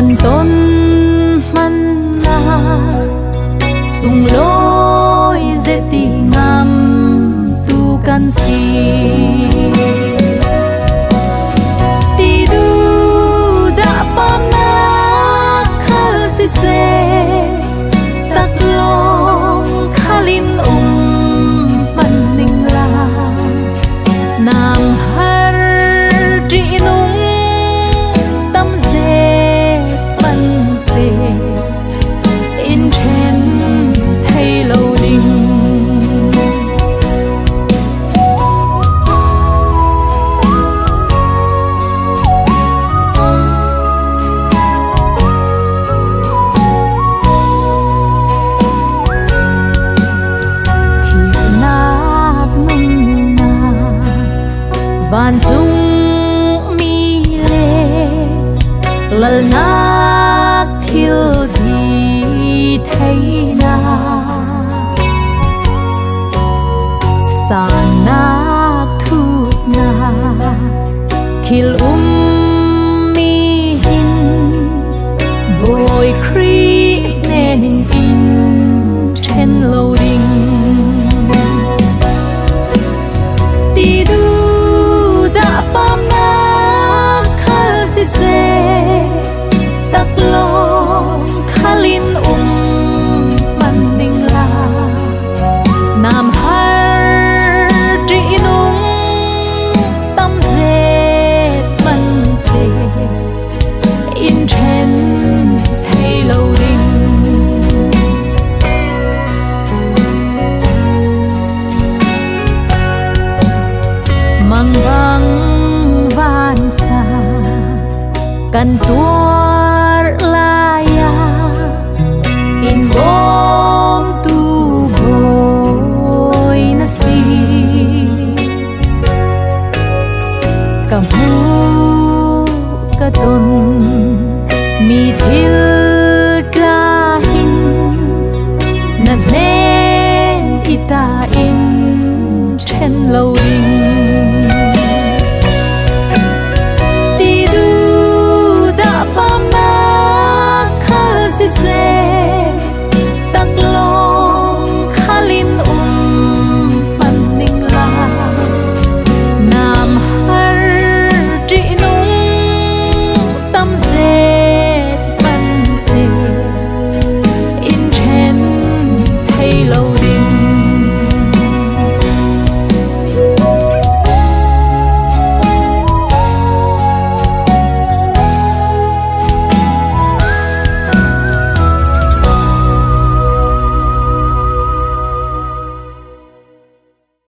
man ton man na sung lối dễ ti ngam tu can si ti du đã pam na khal si se tak long khalin pan ning la nam har tri nung tâm dê pan se in chen thay lâu đình van chung mi le lal nak thiêu đi thấy na sa nak thu na thil